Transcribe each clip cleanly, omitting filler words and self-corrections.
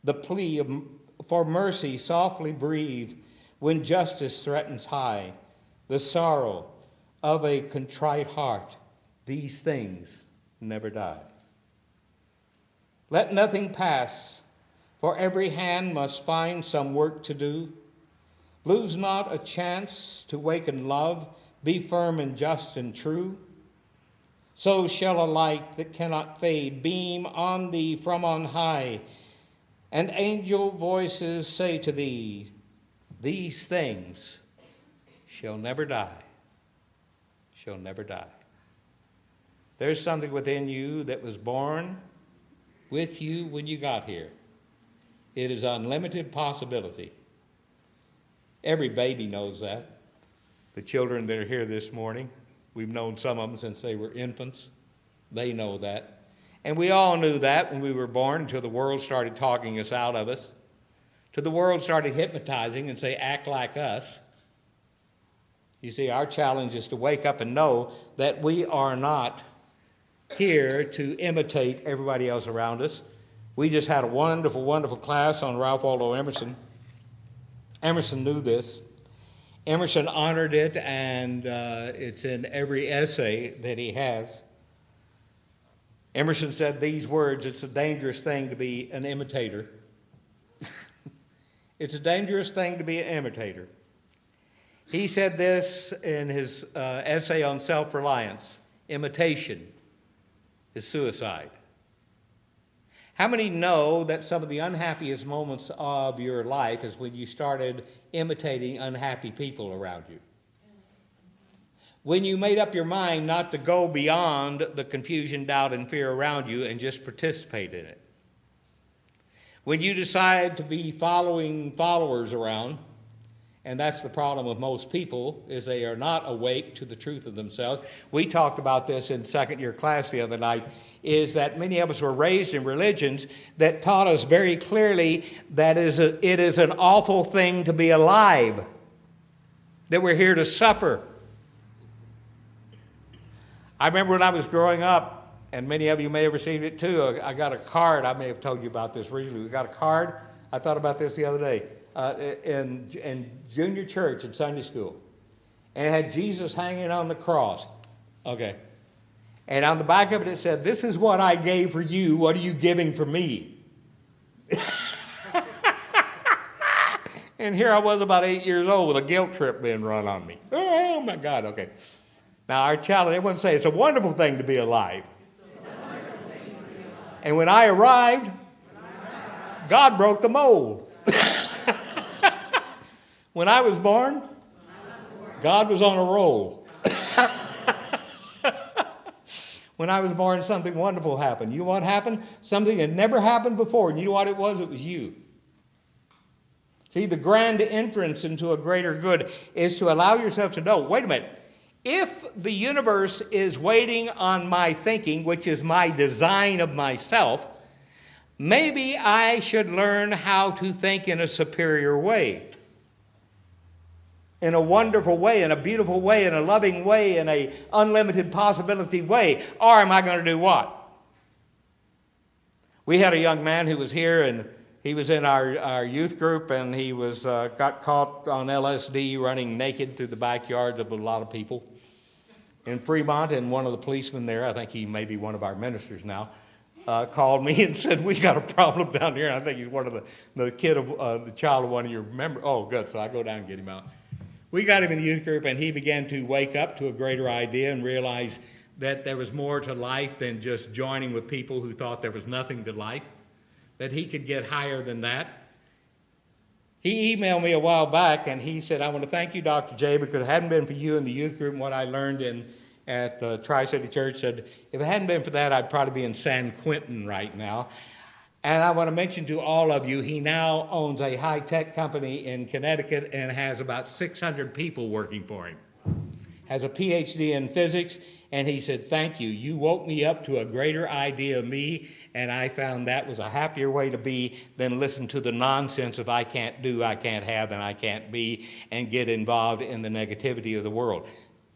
the plea for mercy softly breathed when justice threatens high, the sorrow of a contrite heart. These things never die. Let nothing pass, for every hand must find some work to do. Lose not a chance to waken love, be firm and just and true. So shall a light that cannot fade beam on thee from on high, and angel voices say to thee, these things shall never die, shall never die. There's something within you that was born with you when you got here. It is unlimited possibility. Every baby knows that. The children that are here this morning, we've known some of them since they were infants. They know that. And we all knew that when we were born until the world started talking us out of us. Till the world started hypnotizing and say, act like us. You see, our challenge is to wake up and know that we are not here to imitate everybody else around us. We just had a wonderful, wonderful class on Ralph Waldo Emerson. Emerson knew this. Emerson honored it, and it's in every essay that he has. Emerson said these words, it's a dangerous thing to be an imitator. It's a dangerous thing to be an imitator. He said this in his essay on self-reliance. Imitation is suicide. How many know that some of the unhappiest moments of your life is when you started imitating unhappy people around you? When you made up your mind not to go beyond the confusion, doubt, and fear around you and just participate in it. When you decide to be following followers around, and that's the problem with most people, is they are not awake to the truth of themselves. We talked about this in second-year class the other night, is that many of us were raised in religions that taught us very clearly that it is an awful thing to be alive, that we're here to suffer. I remember when I was growing up, and many of you may have received it too, I got a card. I may have told you about this recently. We got a card. I thought about this the other day. In junior church in Sunday school, and it had Jesus hanging on the cross. Okay. And on the back of it, it said, this is what I gave for you. What are you giving for me? And here I was about 8 years old with a guilt trip being run on me. Oh my God, okay. Now our challenge, everyone say, it's a wonderful thing to be alive. And when I arrived, God broke the mold. When I was born, God was on a roll. When I was born, something wonderful happened. You know what happened? Something had never happened before. And you know what it was? It was you. See, the grand entrance into a greater good is to allow yourself to know, wait a minute, if the universe is waiting on my thinking, which is my design of myself, maybe I should learn how to think in a superior way. In a wonderful way, in a beautiful way, in a loving way, in an unlimited possibility way. Or am I going to do what? We had a young man who was here, and he was in our youth group, and he was got caught on LSD running naked through the backyards of a lot of people in Fremont, and one of the policemen there, I think he may be one of our ministers now, called me and said, we got a problem down here. And I think he's one of the child of one of your members. Oh, good. So I go down and get him out. We got him in the youth group, and he began to wake up to a greater idea and realize that there was more to life than just joining with people who thought there was nothing to life, that he could get higher than that. He emailed me a while back, and he said, I want to thank you, Dr. J, because if it hadn't been for you in the youth group and what I learned at the Tri-City Church, said, if it hadn't been for that, I'd probably be in San Quentin right now. And I want to mention to all of you, he now owns a high-tech company in Connecticut and has about 600 people working for him. Has a PhD in physics, and he said, thank you. You woke me up to a greater idea of me, and I found that was a happier way to be than listen to the nonsense of I can't do, I can't have, and I can't be, and get involved in the negativity of the world.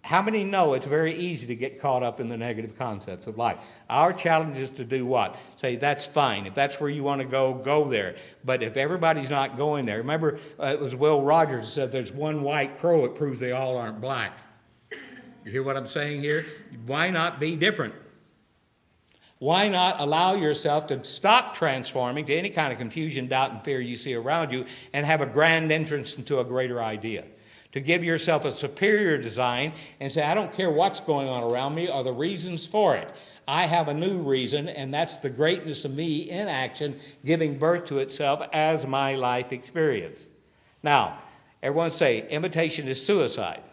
How many know it's very easy to get caught up in the negative concepts of life? Our challenge is to do what? Say, that's fine. If that's where you want to go, go there. But if everybody's not going there, remember, it was Will Rogers who said, there's one white crow, it proves they all aren't black. You hear what I'm saying here? Why not be different? Why not allow yourself to stop transforming to any kind of confusion, doubt, and fear you see around you and have a grand entrance into a greater idea? To give yourself a superior design and say, I don't care what's going on around me or the reasons for it. I have a new reason, and that's the greatness of me in action, giving birth to itself as my life experience. Now, everyone say, imitation is suicide.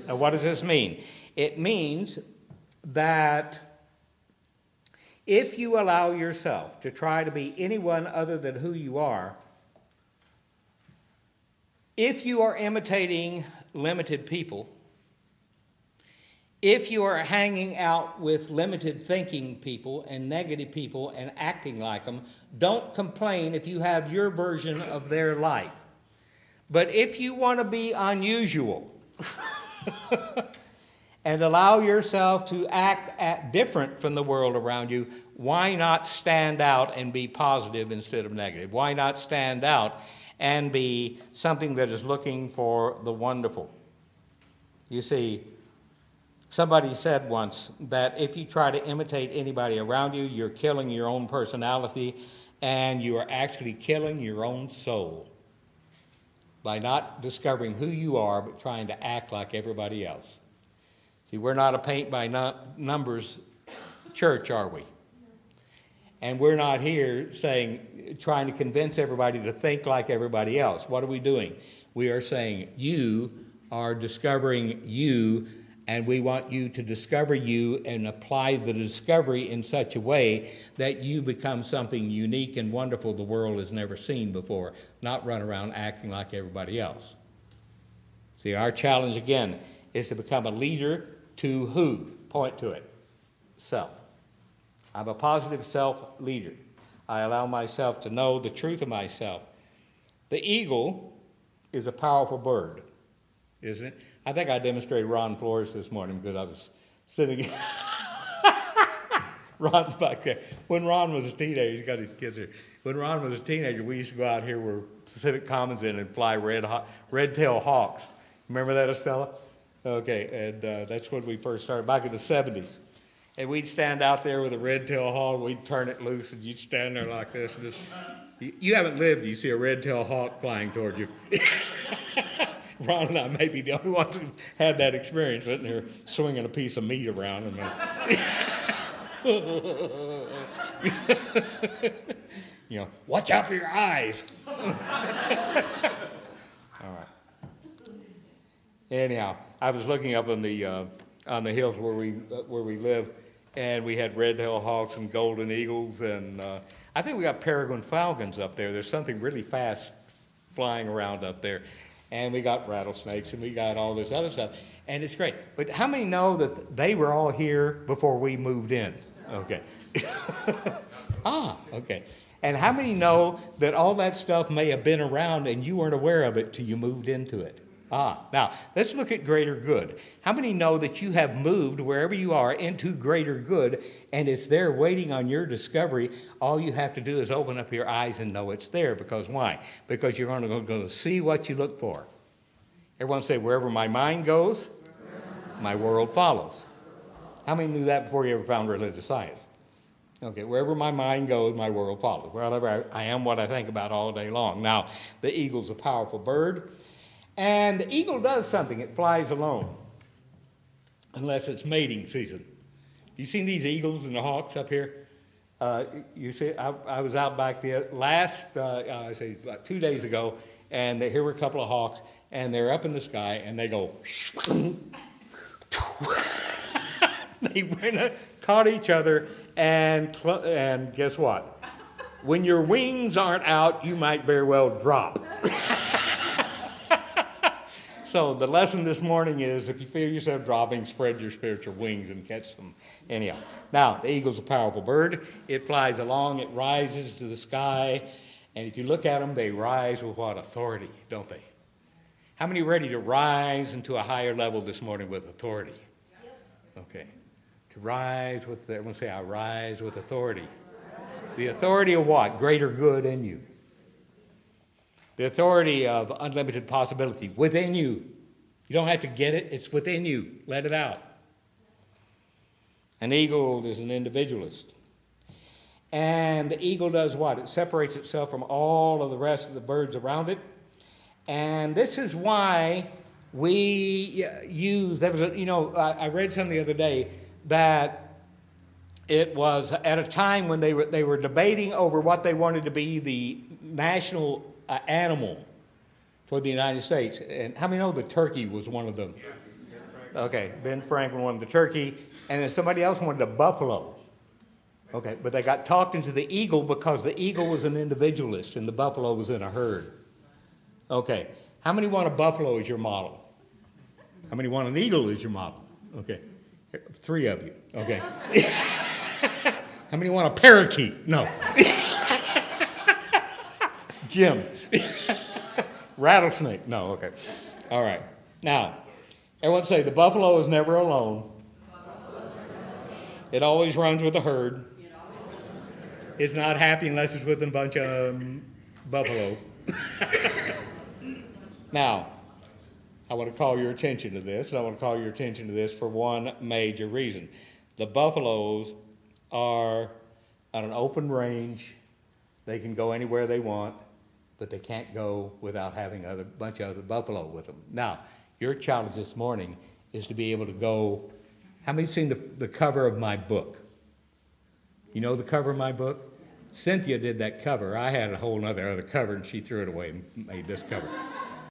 Now, what does this mean? It means that if you allow yourself to try to be anyone other than who you are, if you are imitating limited people, if you are hanging out with limited thinking people and negative people and acting like them, don't complain if you have your version of their life. But if you want to be unusual and allow yourself to act different from the world around you, why not stand out and be positive instead of negative? Why not stand out and be something that is looking for the wonderful? You see, somebody said once that if you try to imitate anybody around you, you're killing your own personality and you are actually killing your own soul by not discovering who you are but trying to act like everybody else. See, we're not a paint by numbers church, are we? And we're not here trying to convince everybody to think like everybody else. What are we doing? We are saying, you are discovering you, and we want you to discover you and apply the discovery in such a way that you become something unique and wonderful the world has never seen before, not run around acting like everybody else. See, our challenge again is to become a leader to who? Point to it. Self. I'm a positive self-leader. I allow myself to know the truth of myself. The eagle is a powerful bird, isn't it? I think I demonstrated Ron Flores this morning because I was sitting. Ron's back there. When Ron was a teenager, he's got his kids here. When Ron was a teenager, we used to go out here where Pacific Commons in and fly red-tailed hawks. Remember that, Estella? Okay, and that's when we first started, back in the 70s. And we'd stand out there with a red-tailed hawk, we'd turn it loose, and you'd stand there like this. And this. You haven't lived, you see a red-tailed hawk flying toward you. Ron and I may be the only ones who had that experience, sitting there swinging a piece of meat around. And watch out for your eyes. All right. Anyhow, I was looking up on the hills where we live, and we had red-tailed hawks and golden eagles, and I think we got peregrine falcons up there. There's something really fast flying around up there. And we got rattlesnakes, and we got all this other stuff, and it's great. But how many know that they were all here before we moved in? Okay. Okay. And how many know that all that stuff may have been around and you weren't aware of it till you moved into it? Now, let's look at greater good. How many know that you have moved wherever you are into greater good, and it's there waiting on your discovery? All you have to do is open up your eyes and know it's there. Because why? Because you're going to see what you look for. Everyone say, wherever my mind goes, my world follows. How many knew that before you ever found religious science? Okay, wherever my mind goes, my world follows. Wherever I am what I think about all day long. Now, the eagle's a powerful bird. And the eagle does something. It flies alone, unless it's mating season. You seen these eagles and the hawks up here? You see, I was out back there about 2 days ago, and here were a couple of hawks, and they're up in the sky, and they go. They went, caught each other, and guess what? When your wings aren't out, you might very well drop. So the lesson this morning is, if you feel yourself dropping, spread your spiritual wings and catch them. Anyhow, now, the eagle's a powerful bird. It flies along, it rises to the sky, and if you look at them, they rise with what? Authority, don't they? How many ready to rise into a higher level this morning with authority? Okay. To rise with, everyone say, I rise with authority. The authority of what? Greater good in you. The authority of unlimited possibility within you. You don't have to get it, it's within you. Let it out. An eagle is an individualist. And the eagle does what? It separates itself from all of the rest of the birds around it. And this is why we use, there was I read something the other day that it was at a time when they were debating over what they wanted to be the national animal for the United States. And how many know the turkey was one of them? Yeah. Okay, Ben Franklin wanted the turkey, and then somebody else wanted a buffalo. Okay, but they got talked into the eagle because the eagle was an individualist and the buffalo was in a herd. Okay, how many want a buffalo as your model? How many want an eagle as your model? Okay, 3 of you. Okay. How many want a parakeet? No. Jim. Rattlesnake? No, okay. All right. Now, everyone say the buffalo is never alone. It always runs with a herd. It's not happy unless it's with a bunch of buffalo. Now, I want to call your attention to this, and I want to call your attention to this for one major reason. The buffaloes are on an open range. They can go anywhere they want, but they can't go without having a bunch of other buffalo with them. Now, your challenge this morning is to be able to go. How many have seen the cover of my book? You know the cover of my book? Cynthia did that cover. I had a whole other cover, and she threw it away and made this cover.